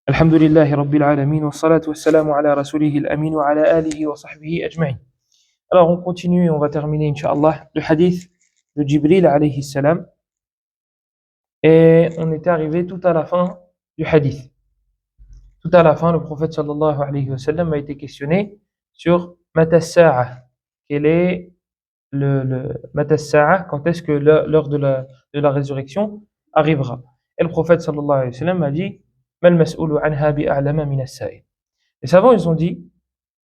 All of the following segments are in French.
Alhamdulillahi Rabbil Alamin wa salatu wa salamu ala rasulihil amin wa ala alihi wa sahbihi ajma'in. Alors on continue et on va terminer Inch'Allah le hadith de Jibril alayhi salam. Et on était arrivé tout à la fin du hadith. Tout à la fin, le prophète sallallahu alayhi wa sallam a été questionné sur Mata Sa'a. Quel est le Mata Sa'a, quand est-ce que l'heure de la résurrection arrivera? Et le prophète sallallahu alayhi wa sallam a dit Mal mas'oulu anha bi'a'lama min as-sa'il. Les savants, ils ont dit,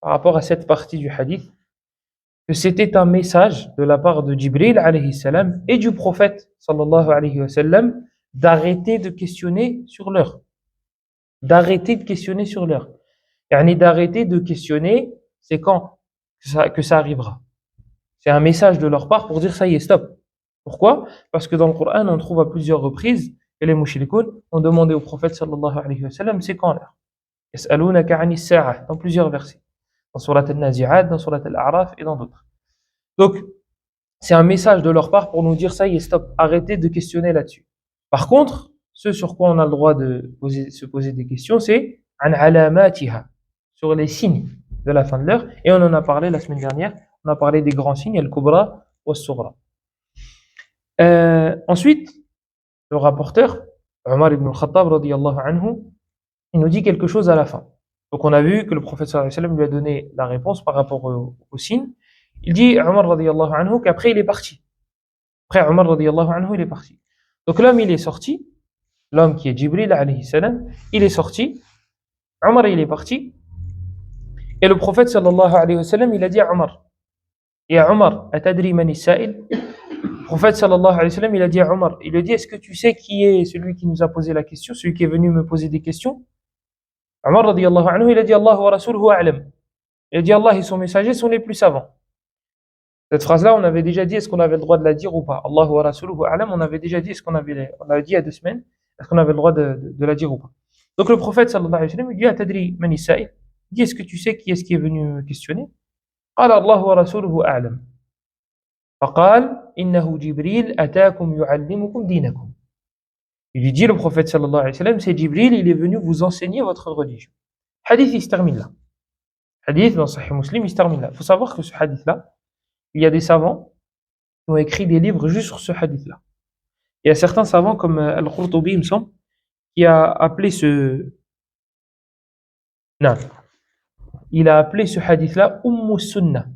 par rapport à cette partie du hadith, que c'était un message de la part de Jibril alayhi salam et du prophète sallallahu alayhi wa sallam d'arrêter de questionner sur l'heure. D'arrêter de questionner sur l'heure. Yani d'arrêter de questionner, c'est quand que ça arrivera. C'est un message de leur part pour dire ça y est, stop. Pourquoi? Parce que dans le Coran, on trouve à plusieurs reprises que les mushrikoun ont demandé au prophète sallallahu alayhi wa sallam, c'est quand l'heure? Yas'alunaka 'ani as-sa'a, dans plusieurs versets. Dans Surat al-Nazi'at, dans Surat al-A'raf et dans d'autres. Donc, c'est un message de leur part pour nous dire ça y est, stop, arrêtez de questionner là-dessus. Par contre, ce sur quoi on a le droit de se poser des questions, c'est 'an 'alamatiha, sur les signes de la fin de l'heure. Et on en a parlé la semaine dernière, on a parlé des grands signes, al-kubra wa as-sughra. Ensuite, le rapporteur, Omar ibn al-Khattab radiyallahu anhu, il nous dit quelque chose à la fin. Donc on a vu que le prophète sallallahu alayhi wa sallam lui a donné la réponse par rapport au signe. Il dit, Omar radiyallahu anhu, qu'après il est parti. Après Omar radiyallahu anhu, il est parti. Donc l'homme, il est sorti, l'homme qui est Jibril alayhi salam, il est sorti, Omar, il est parti, et le prophète sallallahu alayhi wa sallam, il a dit à Omar, Ya Omar, atadri man is-sa'il? Le prophète sallallahu alayhi wa sallam, il a dit à Omar, il lui dit, est-ce que tu sais qui est celui qui nous a posé la question, celui qui est venu me poser des questions? Omar radiyallahu anhu, il a dit, Allah wa rasuluhu a'lam. Il a dit, Allah et son messager sont les plus savants. Cette phrase-là, on avait déjà dit, est-ce qu'on avait le droit de la dire ou pas? Allah wa rasuluhu a'lam, on avait déjà dit, on l'avait dit il y a 2 semaines, est-ce qu'on avait le droit de la dire ou pas? Donc le prophète sallallahu alayhi wa sallam, il dit, atadri man is-sa'il? Il dit, est-ce que tu sais qui est-ce qui est venu me questionner? قال الله ورسوله أعلم فقال إنه جبريل أتاكم يعلمكم دينكم. Il lui dit, le prophète sallallahu alayhi wa sallam, c'est Jibril, il est venu vous enseigner votre religion. Hadith, il se termine là. Hadith dans Sahih Muslim, il se termine là. Il faut savoir que ce hadith-là, il y a des savants qui ont écrit des livres juste sur ce hadith-là. Il y a certains savants comme Al-Qurtubi, il me semble, qui a appelé non, il a appelé ce hadith-là Ummu Sunnah.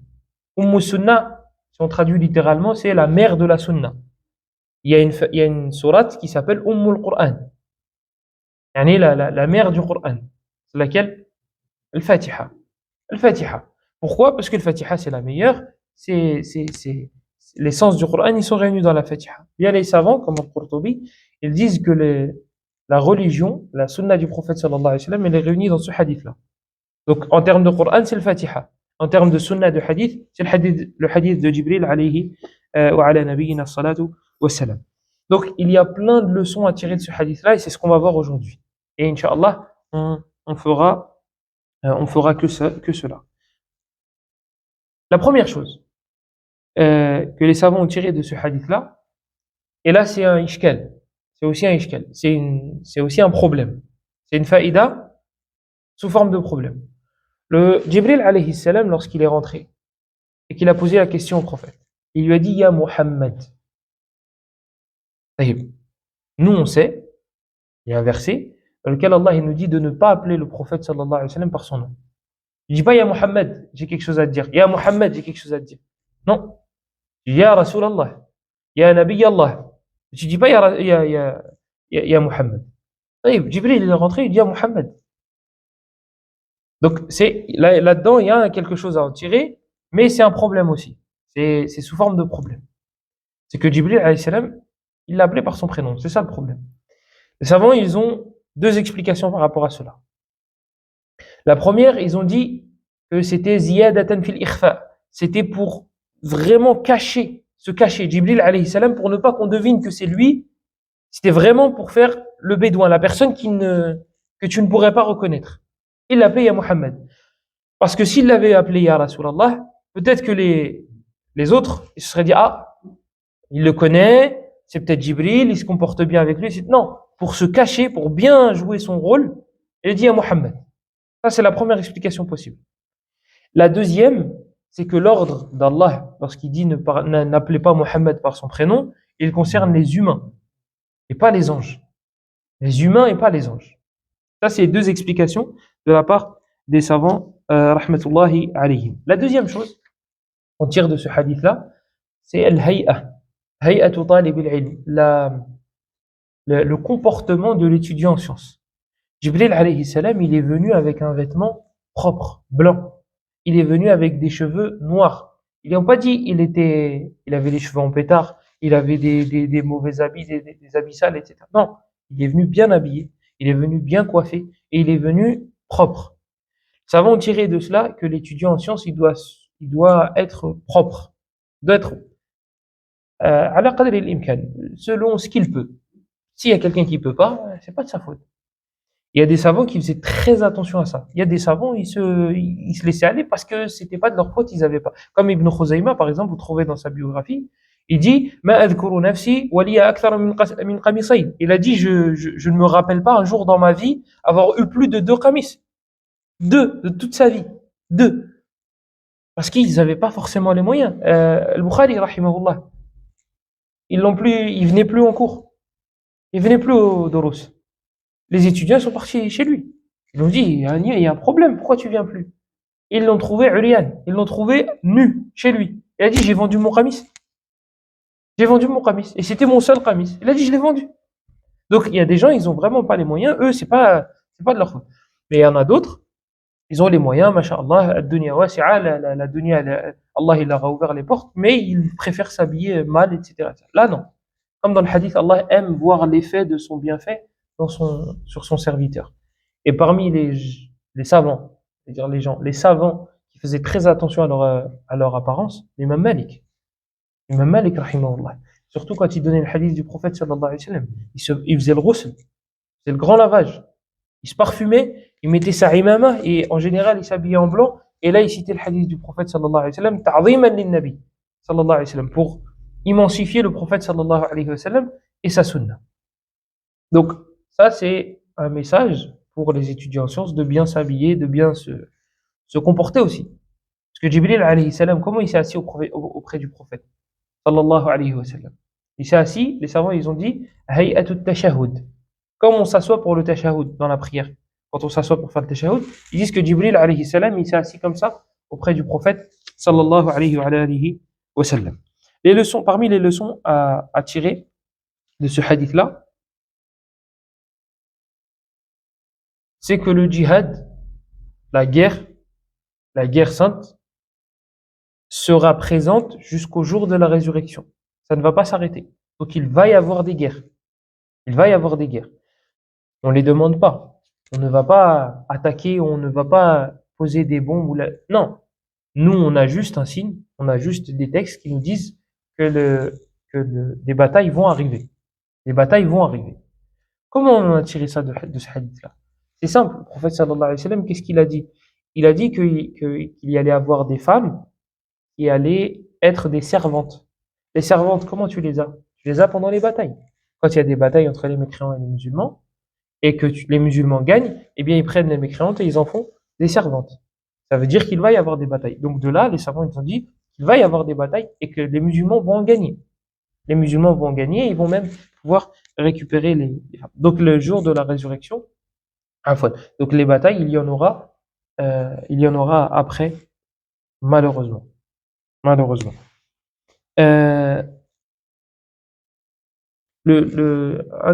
Ummu Sunnah, si on traduit littéralement, c'est la mère de la Sunnah. Il y a une sourate qui s'appelle Ummul Qur'an. Yani la mère du Qur'an. C'est laquelle? Al-Fatiha. Al-Fatiha. Pourquoi? Parce que le Fatiha, c'est la meilleure. L'essence du Qur'an, ils sont réunis dans la Fatiha. Il y a les savants, comme Al-Qurtubi, ils disent que la religion, la sunna du prophète sallallahu alayhi wa sallam, elle est réunie dans ce hadith-là. Donc, en termes de Qur'an, c'est le Fatiha. En termes de sunna de hadith, c'est le hadith de Jibril alayhi wa ala nabiyyina salatu wa salam. Donc, il y a plein de leçons à tirer de ce hadith-là et c'est ce qu'on va voir aujourd'hui. Et Inch'Allah, on fera que cela. La première chose que les savants ont tiré de ce hadith-là, et là c'est un ishkal, c'est aussi un problème. C'est une faïda sous forme de problème. Le Jibril alayhi salam, lorsqu'il est rentré et qu'il a posé la question au prophète, il lui a dit Ya Muhammad. Nous on sait, il y a un verset dans lequel Allah il nous dit de ne pas appeler le prophète sallallahu alayhi wa sallam par son nom. Il dit pas Ya Muhammad, j'ai quelque chose à te dire. Ya Muhammad, j'ai quelque chose à te dire. Non. Ya Rasulallah, Ya Nabi Allah. Tu dis pas Ya Muhammad. Jibril il est rentré, il dit Ya Muhammad. Donc là-dedans, il y a quelque chose à en tirer, mais c'est un problème aussi. C'est sous forme de problème. C'est que Jibril alayhi salam, il l'a appelé par son prénom. C'est ça le problème. Les savants, ils ont 2 explications par rapport à cela. La première, ils ont dit que c'était ziyadatan fil ikhfa. C'était pour vraiment se cacher Jibril alayhi salam pour ne pas qu'on devine que c'est lui. C'était vraiment pour faire le bédouin, la personne que tu ne pourrais pas reconnaître. Il l'appelait Ya Muhammad. Parce que s'il l'avait appelé Ya Rasulallah, peut-être que les autres, ils se seraient dit, il le connaît, c'est peut-être Jibril, il se comporte bien avec lui. Non, pour se cacher, pour bien jouer son rôle, Il a dit à Mohammed. Ça, c'est la première explication possible. La deuxième, c'est que l'ordre d'Allah, lorsqu'il dit n'appelez pas Mohammed par son prénom, il concerne les humains et pas les anges. Les humains et pas les anges. Ça, c'est deux explications de la part des savants, rahmatullahi alayhim. La deuxième chose qu'on tire de ce hadith-là, c'est al-hay'a. Hay'atu talib al-ilm. Le comportement de l'étudiant en sciences. Jibril alayhi salam, il est venu avec un vêtement propre, blanc. Il est venu avec des cheveux noirs. Ils n'ont pas dit il avait les cheveux en pétard, il avait des mauvais habits, des habits sales, etc. Non, il est venu bien habillé, il est venu bien coiffé et il est venu propre. Nous savons tirer de cela que l'étudiant en sciences, il doit être propre, il doit être ala qadri al-imkan, selon ce qu'il peut. S'il y a quelqu'un qui peut pas, c'est pas de sa faute. Il y a des savants qui faisaient très attention à ça. Il y a des savants, ils se laissaient aller parce que c'était pas de leur faute, ils avaient pas. Comme Ibn Khuzayma, par exemple, vous trouvez dans sa biographie, il dit, Ma adhkuru nafsi wa liya akthar min qamisayn. Il a dit, je ne me rappelle pas un jour dans ma vie avoir eu plus de 2 qamis. 2, de toute sa vie. 2. Parce qu'ils n'avaient pas forcément les moyens. Al-Bukhari, rahimahullah, il venait plus en cours. Il venait plus au Doros. Les étudiants sont partis chez lui. Ils ont dit, il y a un problème, pourquoi tu viens plus? Ils l'ont trouvé Urian, ils l'ont trouvé nu chez lui. Il a dit, j'ai vendu mon qamis. J'ai vendu mon qamis. Et c'était mon seul qamis. Il a dit, je l'ai vendu. Donc il y a des gens, ils ont vraiment pas les moyens. Eux, c'est pas de leur faute. Mais il y en a d'autres, ils ont les moyens, masha'Allah, ad-dunya wasi'a, la dunya, Allah, il leur a ouvert les portes, mais ils préfèrent s'habiller mal, etc. Là, non. Comme dans le hadith, Allah aime voir l'effet de son bienfait sur son serviteur. Et parmi les savants, c'est-à-dire les savants qui faisaient très attention à leur apparence, l'imam Malik. L'imam Malik, rahimahullah. Surtout quand il donnait le hadith du prophète, sallallahu alayhi wa sallam. Il faisait le ghusl, c'est le grand lavage. Il se parfumait, il mettait sa imama, et en général, il s'habillait en blanc. Et là, il citait le hadith du prophète, sallallahu alayhi wa sallam, ta'ziman lin-nabi, sallallahu alayhi wa sallam, pour immensifier le prophète, sallallahu alayhi wa sallam, et sa sunna. Donc, ça, c'est un message pour les étudiants en sciences de bien s'habiller, de bien se comporter aussi. Parce que Jibril, alayhi salam, comment il s'est assis auprès du prophète, sallallahu alayhi wa sallam? Il s'est assis, les savants, ils ont dit, hay'atu tashahhud. Comme on s'assoit pour le tashahhud dans la prière. Quand on s'assoit pour faire le tashahhud, ils disent que Jibril, alayhi salam, il s'est assis comme ça auprès du prophète, sallallahu alayhi wa sallam. Parmi les leçons à tirer de ce hadith-là, c'est que le djihad, la guerre sainte, sera présente jusqu'au jour de la résurrection. Ça ne va pas s'arrêter. Donc il va y avoir des guerres. Il va y avoir des guerres. On ne les demande pas. On ne va pas attaquer, on ne va pas poser des bombes. Non. Nous, on a juste un signe, on a juste des textes qui nous disent que des batailles vont arriver. Des batailles vont arriver. Comment on a tiré ça de ce hadith-là? C'est simple. Le prophète sallallahu alayhi wa sallam, qu'est-ce qu'il a dit? Il a dit qu'il y allait avoir des femmes qui allaient être des servantes. Les servantes, comment tu les as? Tu les as pendant les batailles. Quand il y a des batailles entre les mécréants et les musulmans, et que les musulmans gagnent, eh bien ils prennent les mécréantes et ils en font des servantes. Ça veut dire qu'il va y avoir des batailles. Donc de là, les savants ils ont dit qu'il va y avoir des batailles et que les musulmans vont en gagner. Les musulmans vont en gagner et ils vont même pouvoir récupérer les femmes. Donc le jour de la résurrection, donc les batailles, il y en aura après, malheureusement. Malheureusement. Un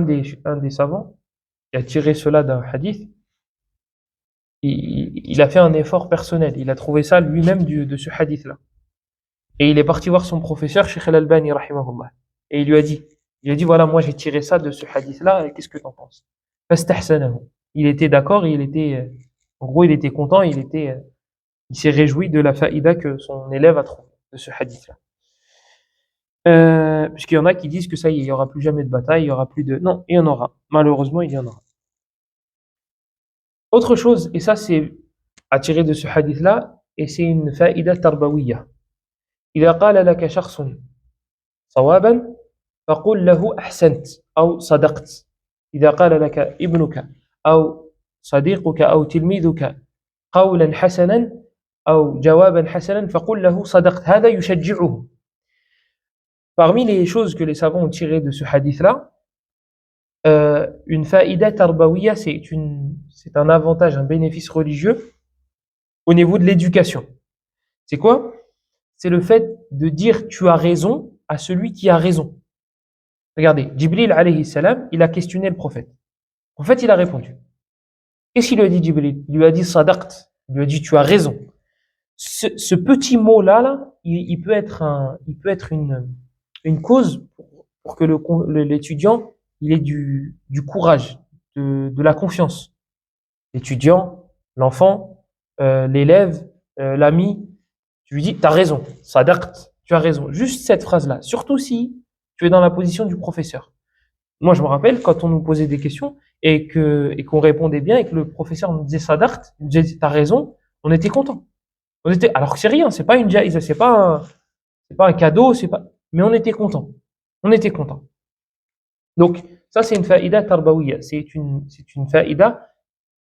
des savants qui a tiré cela d'un hadith, il a fait un effort personnel. Il a trouvé ça lui-même de ce hadith-là. Et il est parti voir son professeur, Sheikh Al-Albani, rahimahullah. Et il lui a dit, voilà, moi j'ai tiré ça de ce hadith-là, et qu'est-ce que t'en penses? Fastahsanahu. Il était d'accord, en gros, il était content, il s'est réjoui de la faïda que son élève a trouvé de ce hadith-là. Puisqu'il y en a qui disent que ça y est, il y aura plus jamais de bataille, il y aura plus de... Non, il y en aura. Malheureusement, il y en aura. Autre chose, et ça c'est à tirer de ce hadith-là, et c'est une faïda tarbawiyya. إذا قال لك شخص صوابا فقل له أحسنت أو صدقت. إذا قال لك ابنك أو صديقك أو تلميذك قولا حسنا أو جوابا حسنا فقل له صدقت. هذا يشجعه. Parmi les choses que les savants ont tirées de ce hadith-là, une faïda tarbawiya, c'est un avantage, un bénéfice religieux au niveau de l'éducation. C'est quoi? C'est le fait de dire tu as raison à celui qui a raison. Regardez, Jibril alayhi salam, il a questionné le prophète. Le prophète, il a répondu. Qu'est-ce qu'il lui a dit, Jibril? Il lui a dit sadaqt. Il lui a dit tu as raison. Ce petit mot-là, il peut être une cause pour que l'étudiant il ait du courage, de la confiance. L'étudiant, l'enfant, l'élève, l'ami, tu lui dis, t'as raison, sadaqt, tu as raison. Juste cette phrase-là. Surtout si tu es dans la position du professeur. Moi, je me rappelle, quand on nous posait des questions et qu'on répondait bien et que le professeur nous disait sadaqt, il nous disait, t'as raison, on était content. Alors que c'est rien, c'est pas une jaïza, c'est pas un cadeau, mais on était content. On était content. Donc, ça, c'est une faïda tarbawiya. C'est une faïda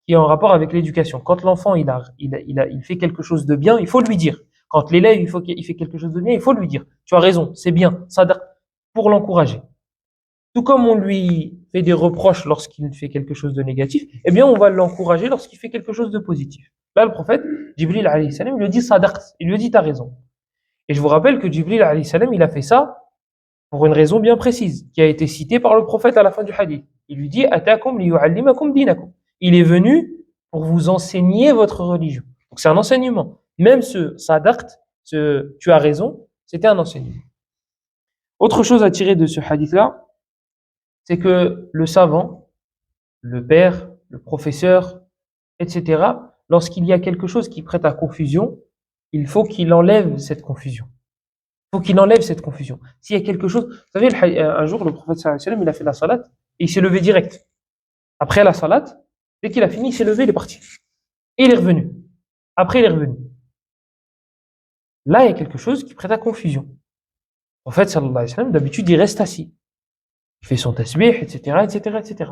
qui est en rapport avec l'éducation. Quand l'enfant, il fait quelque chose de bien, il faut lui dire. Quand l'élève, il fait quelque chose de bien, il faut lui dire. Tu as raison, c'est bien, sadaq, pour l'encourager. Tout comme on lui fait des reproches lorsqu'il fait quelque chose de négatif, eh bien, on va l'encourager lorsqu'il fait quelque chose de positif. Là, le prophète, Jibril alayhi salam, il lui dit sadaq, il lui dit t'as raison. Et je vous rappelle que Jibril alayhi salam, il a fait ça pour une raison bien précise, qui a été citée par le prophète à la fin du hadith. Il lui dit atakum liyuallimakum dinakum. Il est venu pour vous enseigner votre religion. Donc c'est un enseignement. Même ce sadaqt, tu as raison, c'était un enseignement. Autre chose à tirer de ce hadith-là, c'est que le savant, le père, le professeur, etc., lorsqu'il y a quelque chose qui prête à confusion, il faut qu'il enlève cette confusion. Il faut qu'il enlève cette confusion. S'il y a quelque chose, vous savez, un jour, le prophète sallallahu alayhi wa sallam, il a fait la salat et il s'est levé direct. Après la salat, dès qu'il a fini, il s'est levé, il est parti. Et il est revenu. Après, il est revenu. Là, il y a quelque chose qui prête à confusion. Le prophète sallallahu alayhi wa sallam, d'habitude, il reste assis. Il fait son tasbih, etc., etc., etc.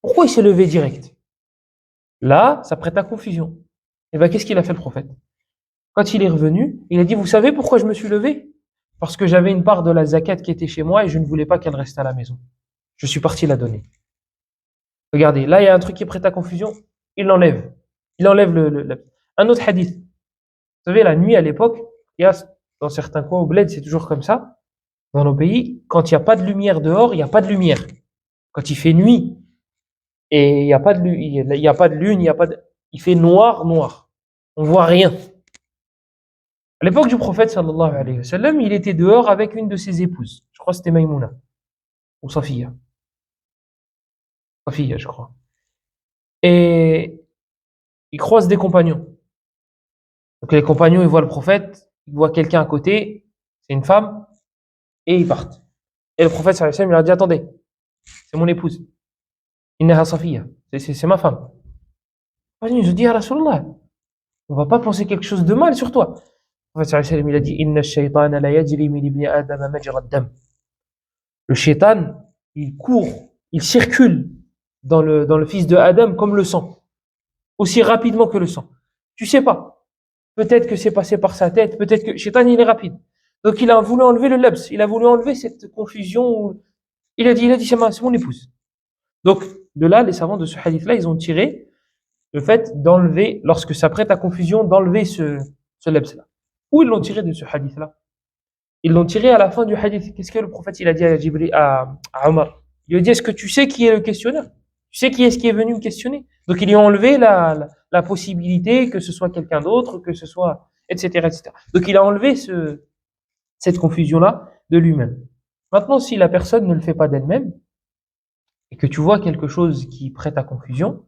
Pourquoi il s'est levé direct? Là, ça prête à confusion. Et bien, qu'est-ce qu'il a fait le prophète? Quand il est revenu, il a dit, vous savez pourquoi je me suis levé? Parce que j'avais une part de la zakat qui était chez moi et je ne voulais pas qu'elle reste à la maison. Je suis parti la donner. Regardez, là, il y a un truc qui prête à confusion. Il l'enlève. Il enlève un autre hadith. Vous savez, la nuit, à l'époque, il y a, dans certains coins au bled, c'est toujours comme ça. Dans nos pays, quand il n'y a pas de lumière dehors, il n'y a pas de lumière. Quand il fait nuit, et il n'y a pas de lune, il fait noir, noir. On voit rien. À l'époque du prophète, sallallahu alayhi wa sallam, il était dehors avec une de ses épouses. Je crois que c'était Maïmouna. Ou Safiya. Safiya, je crois. Et il croise des compagnons. Donc les compagnons, ils voient le prophète, ils voient quelqu'un à côté, c'est une femme, et ils partent. Et le prophète, sallallahu alayhi wa sallam, il leur dit, attendez, c'est mon épouse. Innaha Safiya. C'est ma femme. Je dis, ah Rasulallah, on va pas penser quelque chose de mal sur toi. Le prophète sallallahu alayhi wa sallam, il a dit, Inna ash-shaytana la yajri min ibni Adam majra ad-dam. Le shaitan, il court, il circule dans le fils de Adam comme le sang. Aussi rapidement que le sang. Tu sais pas. Peut-être que c'est passé par sa tête, peut-être que shaitan, il est rapide. Donc il a voulu enlever le labs, il a voulu enlever cette confusion. Il a dit, c'est mon épouse. Donc, de là, les savants de ce hadith-là, ils ont tiré le fait d'enlever, lorsque ça prête à confusion, d'enlever ce labs-là. Où ils l'ont tiré de ce hadith-là? Ils l'ont tiré à la fin du hadith. Qu'est-ce que le prophète, il a dit à Jibril, à Omar? Il lui a dit, est-ce que tu sais qui est le questionneur? Tu sais qui est-ce qui est venu me questionner? Donc, ils lui ont enlevé la possibilité que ce soit quelqu'un d'autre, que ce soit, etc., etc. Donc, il a enlevé cette confusion-là de lui-même. Maintenant, si la personne ne le fait pas d'elle-même, et que tu vois quelque chose qui prête à confusion,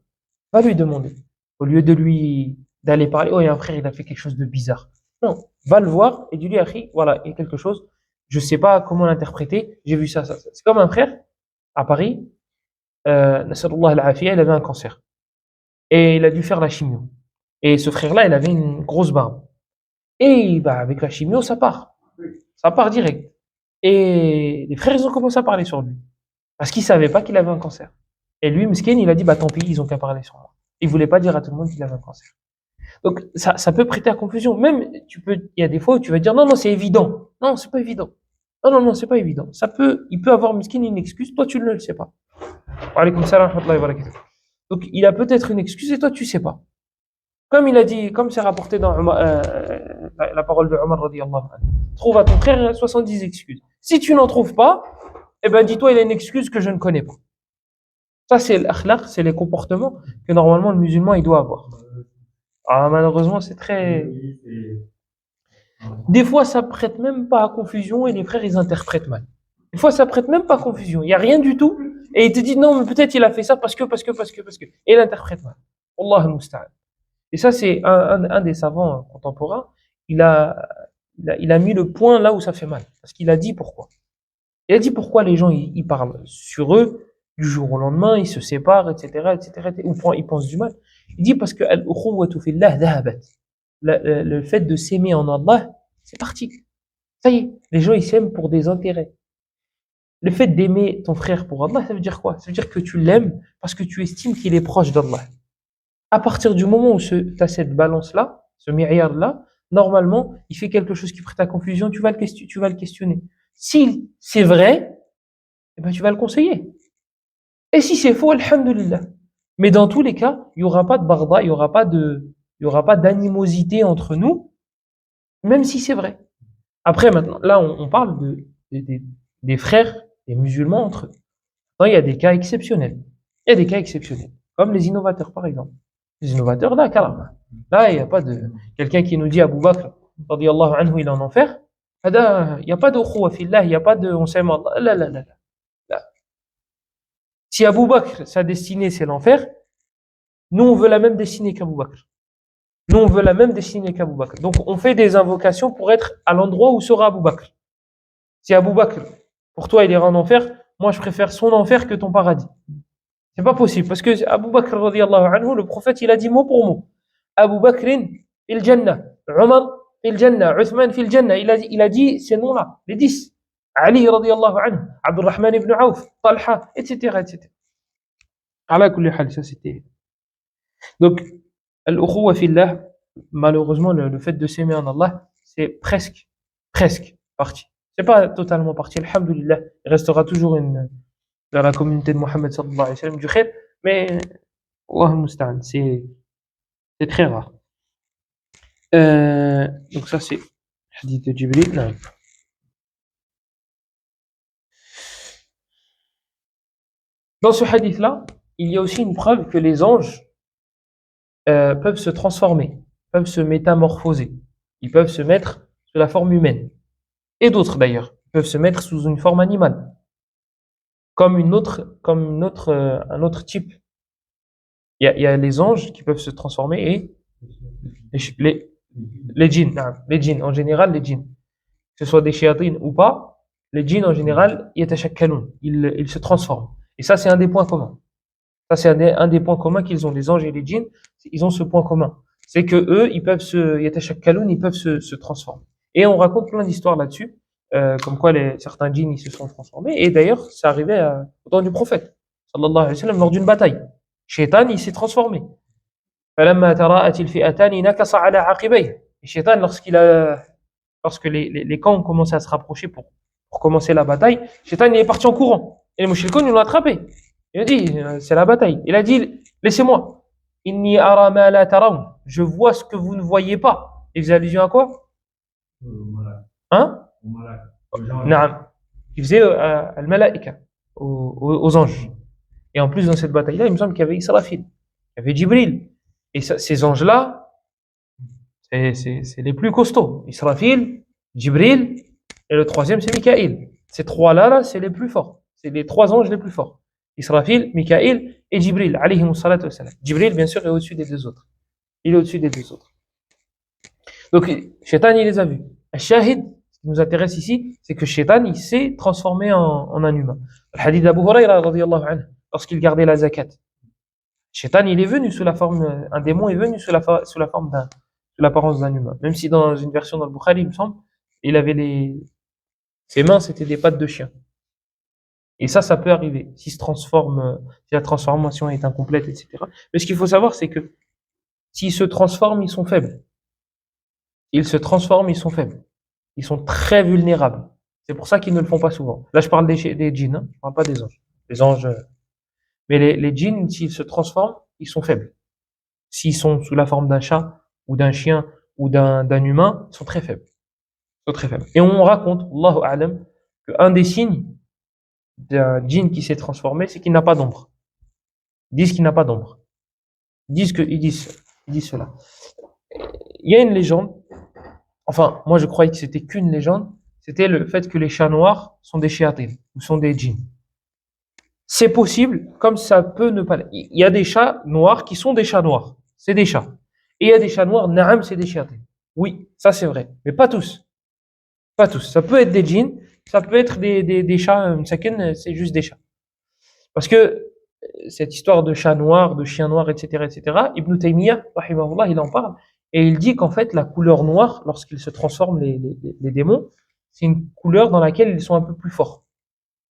va lui demander. Au lieu d'aller parler, oh, il y a un frère, il a fait quelque chose de bizarre. Non, va le voir et dis-lui, Akhi, voilà, il y a quelque chose, je sais pas comment l'interpréter, j'ai vu ça. C'est comme un frère, à Paris, Nasrallah al-Afiyah, il avait un cancer. Et il a dû faire la chimio. Et ce frère-là, il avait une grosse barbe. Et bah, avec la chimio, ça part. Ça part direct. Et les frères, ils ont commencé à parler sur lui. Parce qu'ils savaient pas qu'il avait un cancer. Et lui, Miskin, il a dit, bah tant pis, ils ont qu'à parler sur moi. Il voulait pas dire à tout le monde qu'il avait un cancer. Donc, ça peut prêter à confusion. Même, il y a des fois où tu vas dire, non, non, c'est évident. Non, c'est pas évident. Non, non, non, c'est pas évident. Il peut avoir miskin une excuse, toi, tu ne le sais pas. Wa alaykoum salam wa rahmatullahi wa barakatuh. Donc, il a peut-être une excuse et toi, tu sais pas. Comme il a dit, comme c'est rapporté dans la parole de Omar radiyallahu anhu. Trouve à ton frère 70 excuses. Si tu n'en trouves pas, eh ben, dis-toi, il a une excuse que je ne connais pas. Ça, c'est l'akhlaq, c'est les comportements que normalement le musulman, il doit avoir. Ah, malheureusement, c'est très, des fois, ça prête même pas à confusion et les frères, ils interprètent mal. Des fois, ça prête même pas à confusion. Il y a rien du tout. Et il te dit, non, mais peut-être il a fait ça parce que. Et il interprète mal. Allah al-Musta'an. Et ça, c'est un des savants contemporains. Il a mis le point là où ça fait mal. Parce qu'il a dit pourquoi. Il a dit pourquoi les gens, ils parlent sur eux du jour au lendemain, ils se séparent, etc., ou ils pensent du mal. Il dit parce que al-ukhuwatu fillah dhahabat. Le fait de s'aimer en Allah, c'est parti. Ça y est, les gens ils s'aiment pour des intérêts. Le fait d'aimer ton frère pour Allah, ça veut dire quoi? Ça veut dire que tu l'aimes parce que tu estimes qu'il est proche d'Allah. À partir du moment où tu as cette balance-là, ce mi'yar-là, normalement, il fait quelque chose qui prête à confusion, tu vas le questionner. Si c'est vrai, eh ben, tu vas le conseiller. Et si c'est faux, alhamdulillah. Mais dans tous les cas, il y aura pas de barda, il y aura pas d'animosité entre nous, même si c'est vrai. Après, maintenant, là, on parle des frères, des musulmans entre eux. Maintenant, il y a des cas exceptionnels. Il y a des cas exceptionnels. Comme les innovateurs, par exemple. Les innovateurs, là, carrément. Là, il n'y a pas de, quelqu'un qui nous dit Abu Bakr, radiyallahu anhu, il est en enfer. Il n'y a pas de ukhuwa fillah, il n'y a pas de, on s'aime Allah. Là, là, là, là. Si Abu Bakr, sa destinée, c'est l'enfer, nous, on veut la même destinée qu'Abu Bakr. Nous, on veut la même destinée qu'Abu Bakr. Donc, on fait des invocations pour être à l'endroit où sera Abu Bakr. Si Abu Bakr, pour toi, il ira en enfer, moi, je préfère son enfer que ton paradis. C'est pas possible, parce que Abu Bakr, radiyallahu anhu, le prophète, il a dit mot pour mot. Abu Bakrin, fil Jannah. Omar, fil Jannah. Uthman, fil Jannah. Il a dit ces noms-là, les 10. Ali, radiyallahu anhu. Abdurrahman ibn Auf. Talha, etc., etc. Ala kulli hal, ça c'était. Donc, al-ukhuwa fillah, malheureusement, le fait de s'aimer en Allah, c'est presque parti. C'est pas totalement parti, alhamdulillah. Il restera toujours dans la communauté de Mohammed sallallahu alayhi wa sallam du khair, mais Allah musta'an, c'est très rare. Donc ça c'est hadith de Jibril. Non. Dans ce hadith-là, il y a aussi une preuve que les anges peuvent se transformer, peuvent se métamorphoser. Ils peuvent se mettre sous la forme humaine. Et d'autres d'ailleurs, peuvent se mettre sous une forme animale. Comme un autre type. Il y a les anges qui peuvent se transformer et les djinns, en général, les djinns. Que ce soit des shayatines ou pas, les djinns en général, ils se transforment. Et ça, c'est un des points communs. Ça, c'est un des points communs qu'ils ont, les anges et les djinns. Ils ont ce point commun. C'est que eux, ils peuvent se transformer. Et on raconte plein d'histoires là-dessus, comme quoi certains djinns, ils se sont transformés. Et d'ailleurs, ça arrivait au temps du prophète, sallallahu alayhi wa sallam, lors d'une bataille. Shaitan, il s'est transformé. فلما تراءت الفئتان نكص على عقبيه. Et Shaitan, lorsque les camps ont commencé à se rapprocher pour commencer la bataille, Shaitan il est parti en courant. Et les mouchrikoun, ils l'ont attrapé. Il a dit, c'est la bataille. Il a dit, laissez-moi. Inni ara ma la tarawn. Je vois ce que vous ne voyez pas. Il faisait allusion à quoi? Hein? Naam. Il faisait al-malaika, aux anges. Et en plus, dans cette bataille-là, il me semble qu'il y avait Israfil, il y avait Jibril. Et ces anges-là, c'est les plus costauds. Israfil, Jibril, et le troisième, c'est Mikaïl. Ces trois-là, c'est les plus forts. C'est les trois anges les plus forts. Israfil, Mikaïl et Jibril, alayhimu salatu wassalam. Jibril, bien sûr, est au-dessus des deux autres. Il est au-dessus des deux autres. Donc, Shaitan, il les a vus. Al-Shahid, ce qui nous intéresse ici, c'est que Shaitan, il s'est transformé en un humain. Le hadith d'Abu Huraira, radiyallahu anhu, lorsqu'il gardait la zakat. Shaitan, il est venu sous la forme, un démon est venu sous l'apparence d'un humain. Même si dans une version dans le Bukhari, il me semble, il avait ses mains, c'était des pattes de chien. Et ça peut arriver, s'il se transforme, si la transformation est incomplète, etc. Mais ce qu'il faut savoir, c'est que s'ils se transforment, ils sont faibles. Ils se transforment, ils sont faibles. Ils sont très vulnérables. C'est pour ça qu'ils ne le font pas souvent. Là, je parle des djinns, hein, je parle pas des anges. Les anges, mais les djinns, s'ils se transforment, ils sont faibles. S'ils sont sous la forme d'un chat, ou d'un chien, ou d'un humain, ils sont très faibles. Ils sont très faibles. Et on raconte, Allahu A'lam, qu'un des signes d'un djinn qui s'est transformé, c'est qu'il n'a pas d'ombre. Ils disent qu'il n'a pas d'ombre. Ils disent cela. Il y a une légende, enfin, moi je croyais que c'était qu'une légende, c'était le fait que les chats noirs sont des shayatin, ou sont des djinns. C'est possible, comme ça peut ne pas l'être. Il y a des chats noirs qui sont des chats noirs. C'est des chats. Et il y a des chats noirs, naam, c'est des shayatin. Oui, ça c'est vrai. Mais pas tous. Pas tous. Ça peut être des djinns, ça peut être des chats, sakin, c'est juste des chats. Parce que cette histoire de chat noir, de chien noir, etc., Ibn Taymiyyah, rahimahullah, il en parle. Et il dit qu'en fait, la couleur noire, lorsqu'ils se transforment, les démons, c'est une couleur dans laquelle ils sont un peu plus forts.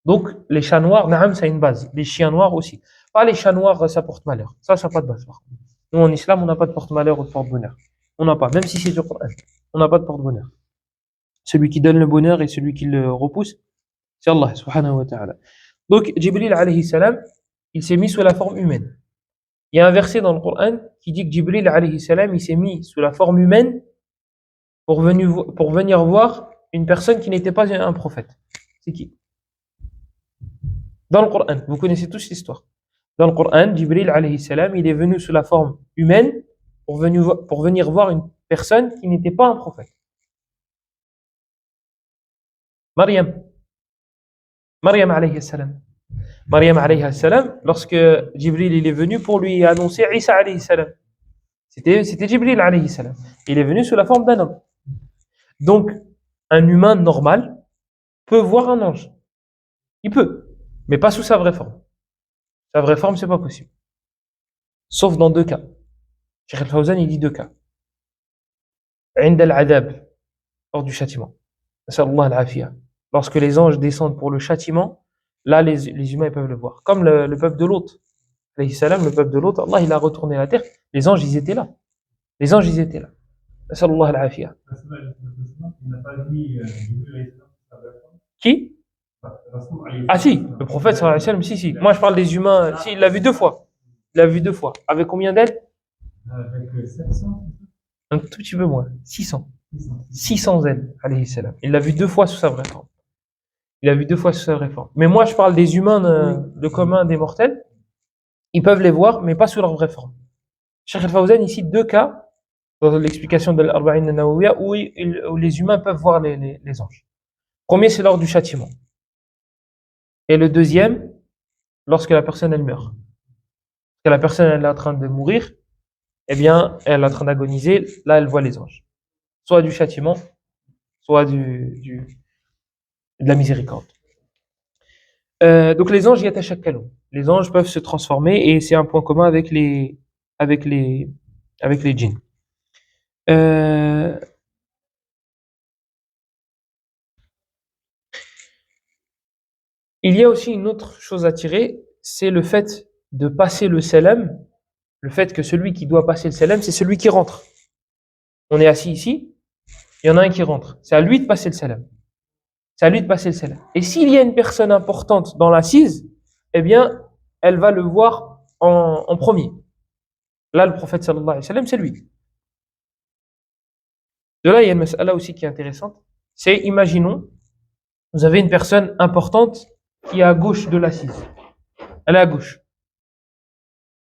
Donc, les chats noirs, naam, ça a une base. Les chiens noirs aussi. Pas les chats noirs, ça porte malheur. Ça n'a pas de base. Nous, en islam, on n'a pas de porte-malheur ou de porte-bonheur. On n'a pas. Même si c'est du Coran. On n'a pas de porte-bonheur. Celui qui donne le bonheur et celui qui le repousse, c'est Allah, subhanahu wa ta'ala. Donc, Jibril, alayhi salam, il s'est mis sous la forme humaine. Il y a un verset dans le Coran qui dit que Jibril, alayhi salam, il s'est mis sous la forme humaine pour venir voir une personne qui n'était pas un prophète. C'est qui? Dans le Coran, vous connaissez tous l'histoire. Dans le Coran, Jibril, alayhi salam, il est venu sous la forme humaine pour venir voir une personne qui n'était pas un prophète. Maryam. Maryam, alayhi salam. Maryam, alayhi salam, lorsque Jibril il est venu pour lui annoncer Isa, alayhi salam. C'était Jibril, alayhi salam. Il est venu sous la forme d'un homme. Donc, un humain normal peut voir un ange. Il peut, mais pas sous sa vraie forme. Sa vraie forme, c'est pas possible. Sauf dans deux cas. Cheikh Al-Fawzan, il dit deux cas. عند العذاب, lors du châtiment. Nas'Allah al-afiyah. Lorsque les anges descendent pour le châtiment, là, les humains ils peuvent le voir. Comme le peuple de Lot. Alayhi salam, le peuple de Lot, Allah, il a retourné la terre. Les anges, ils étaient là. Les anges, ils étaient là. Nas'Allah al-afiyah. Qui? Ah si, le prophète sallallahu alayhi wa sallam, si. Moi je parle des humains, si, il l'a vu deux fois. Il l'a vu deux fois. Avec combien d'ailes? Avec 700. Un tout petit peu moins. 600. 600 ailes, alayhi salam. Il l'a vu deux fois sous sa vraie forme. Il a vu deux fois sous sa vraie forme. Mais moi je parle des humains de commun, des mortels. Ils peuvent les voir, mais pas sous leur vraie forme. Cheikh Al-Fawzan ici deux cas dans l'explication de l'Arba'in an-Nawawiyya où les humains peuvent voir les anges. Premier, c'est lors du châtiment. Et le deuxième, lorsque la personne, elle meurt. Lorsque la personne, elle est en train de mourir, eh bien, elle est en train d'agoniser, là, elle voit les anges. Soit du châtiment, soit de la miséricorde. Donc, les anges, yatashakkalun. Les anges peuvent se transformer et c'est un point commun avec les djinns. Il y a aussi une autre chose à tirer, c'est le fait de passer le salam, le fait que celui qui doit passer le salam, c'est celui qui rentre. On est assis ici, il y en a un qui rentre. C'est à lui de passer le salam. C'est à lui de passer le salam. Et s'il y a une personne importante dans l'assise, eh bien, elle va le voir en premier. Là, le prophète sallallahu alayhi wa sallam, c'est lui. De là, il y a une mas'ala aussi qui est intéressante. C'est, imaginons, vous avez une personne importante qui est à gauche de l'assise. Elle est à gauche.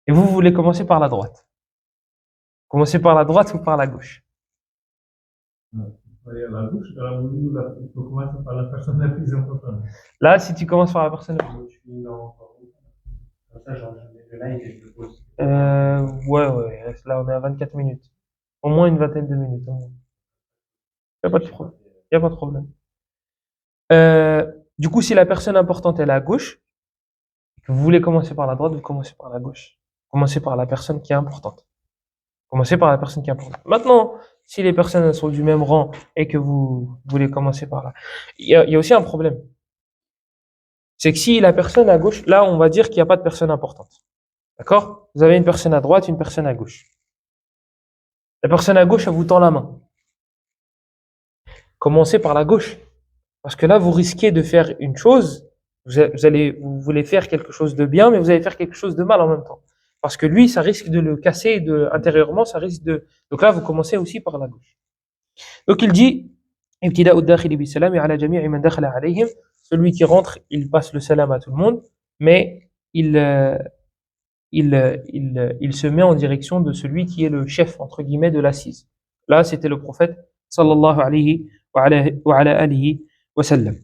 Et vous voulez commencer par la droite. Commencez par la droite ou par la gauche? La gauche, il faut commencer par la personne la plus importante. Là, si tu commences par la personne la plus importante. Ouais. Là, on est à 24 minutes. Au moins une vingtaine de minutes. Il n'y a pas de problème. Il y a pas de problème. Du coup, si la personne importante elle est à gauche, que vous voulez commencer par la droite, vous commencez par la gauche. Commencez par la personne qui est importante. Commencez par la personne qui est importante. Maintenant, si les personnes sont du même rang et que vous voulez commencer par là, il y a aussi un problème. c'est que si la personne à gauche, là, on va dire qu'il n'y a pas de personne importante. D'accord? Vous avez une personne à droite, une personne à gauche. La personne à gauche, elle vous tend la main. Commencez par la gauche. Parce que là, vous risquez de faire une chose, vous voulez faire quelque chose de bien, mais vous allez faire quelque chose de mal en même temps. Parce que lui, ça risque de le casser intérieurement, ça risque de, donc là, vous commencez aussi par la gauche. Donc il dit, ابتداء الداخل بالسلام على جميع من دخل عليهم. Celui qui rentre, il passe le salam à tout le monde, mais il se met en direction de celui qui est le chef, entre guillemets, de l'assise. Là, c'était le prophète, sallallahu alayhi wa ala alihi wa sallam.